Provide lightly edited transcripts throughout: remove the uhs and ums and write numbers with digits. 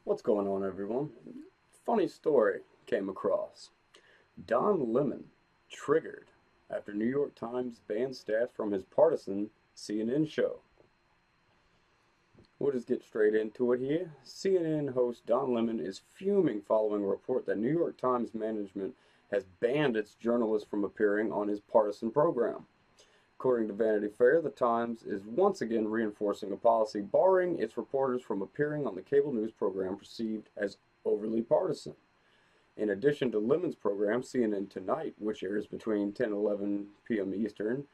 What's going on, everyone? Funny story came across. Don Lemon triggered after New York Times banned staff from his partisan CNN show. We'll just get straight into it here. CNN host Don Lemon is fuming following a report that New York Times management has banned its journalists from appearing on his partisan program. According to Vanity Fair, the Times is once again reinforcing a policy barring its reporters from appearing on the cable news program perceived as overly partisan. In addition to Lemon's program, CNN Tonight, which airs between 10 and 11 p.m. Eastern,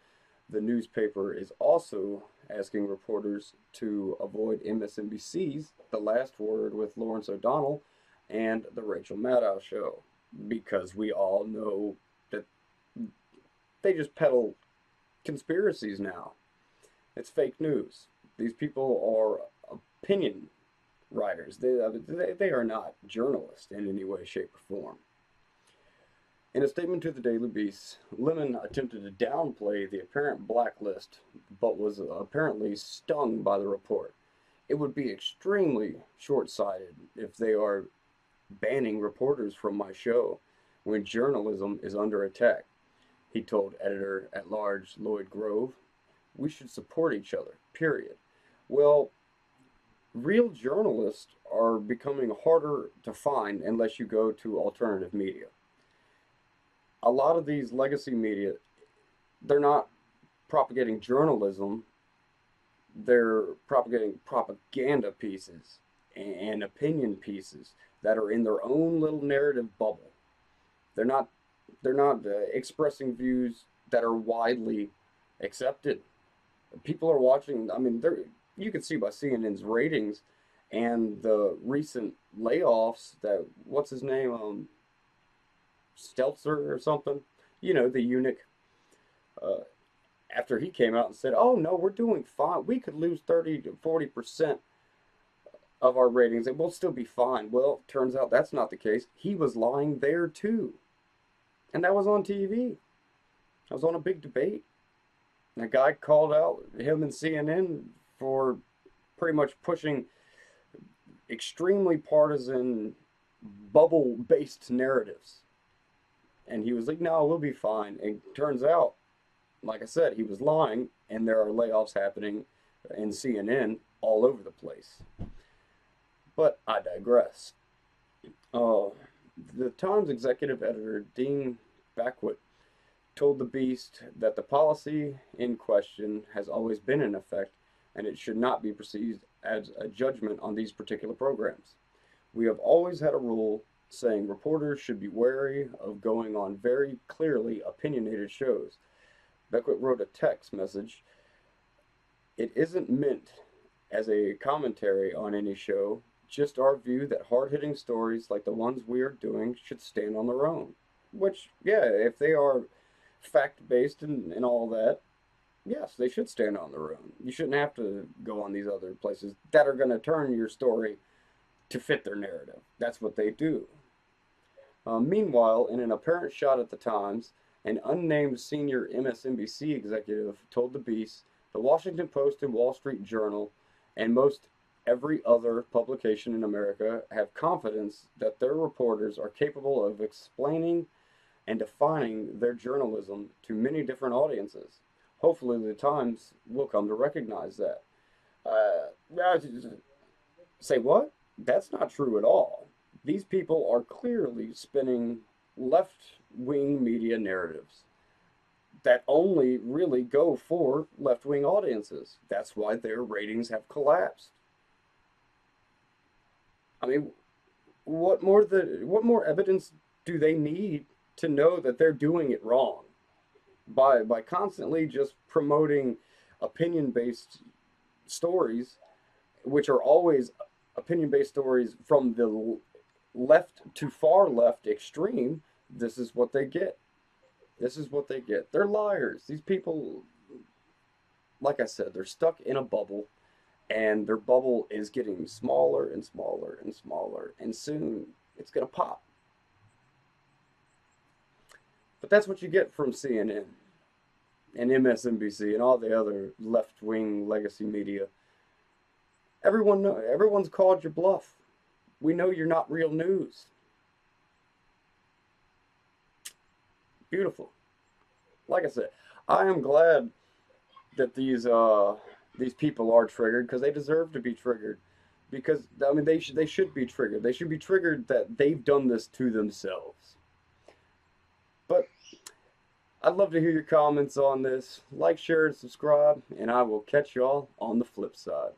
the newspaper is also asking reporters to avoid MSNBC's The Last Word with Lawrence O'Donnell and The Rachel Maddow Show, because we all know that they just peddle conspiracies now. It's fake news. These people are opinion writers. They are not journalists in any way, shape, or form. In a statement to the Daily Beast, Lemon attempted to downplay the apparent blacklist, but was apparently stung by the report. It would be extremely short sighted if they are banning reporters from my show when journalism is under attack, he told editor at large Lloyd Grove. We should support each other, period. Well, real journalists are becoming harder to find unless you go to alternative media. A lot of these legacy media, they're not propagating journalism, they're propagating propaganda pieces and opinion pieces that are in their own little narrative bubble. They're not they're not expressing views that are widely accepted. People are watching. I mean, you can see by CNN's ratings and the recent layoffs that what's his name, Stelzer or something. You know, the eunuch. Uh, After he came out and said, "Oh no, we're doing fine. We could lose 30 to 40% of our ratings, and we'll still be fine." Well, turns out that's not the case. He was lying there too, and that was on TV. I was on a big debate. And a guy called out him and CNN for pretty much pushing extremely partisan, bubble based narratives. And he was like, no, we'll be fine. And turns out, like I said, he was lying, and there are layoffs happening in CNN all over the place. But I digress. Uh, the Times executive editor, Dean Backwit, told the Beast that the policy in question has always been in effect and it should not be perceived as a judgment on these particular programs. We have always had a rule saying reporters should be wary of going on very clearly opinionated shows. Beckwith wrote a text message. It isn't meant as a commentary on any show, just our view that hard hitting stories like the ones we are doing should stand on their own. Which, yeah, if they are fact based and all that, yes, they should stand on their own. You shouldn't have to go on these other places that are going to turn your story to fit their narrative. That's what they do. Meanwhile, in an apparent shot at the Times, an unnamed senior MSNBC executive told the Beast, the Washington Post and Wall Street Journal, and most every other publication in America have confidence that their reporters are capable of explaining and defining their journalism to many different audiences. Hopefully, the Times will come to recognize that. Uh, Say what? That's not true at all. These people are clearly spinning left wing media narratives that only really go for left wing audiences. That's why their ratings have collapsed. I mean, what more evidence do they need to know that they're doing it wrong by constantly just promoting opinion based stories, which are always opinion based stories from the left to far left extreme. This is what they get. This is what they get. They're liars. These people, like I said, they're stuck in a bubble, and their bubble is getting smaller and smaller and smaller, and soon it's going to pop. But that's what you get from CNN and MSNBC and all the other left-wing legacy media. Everyone's called your bluff. we know you're not real news. Beautiful. Like I said, I am glad that these people are triggered because they deserve to be triggered. Because I mean, they should be triggered. They should be triggered that they've done this to themselves. But I'd love to hear your comments on this. Like, share, and subscribe, and I will catch y'all on the flip side.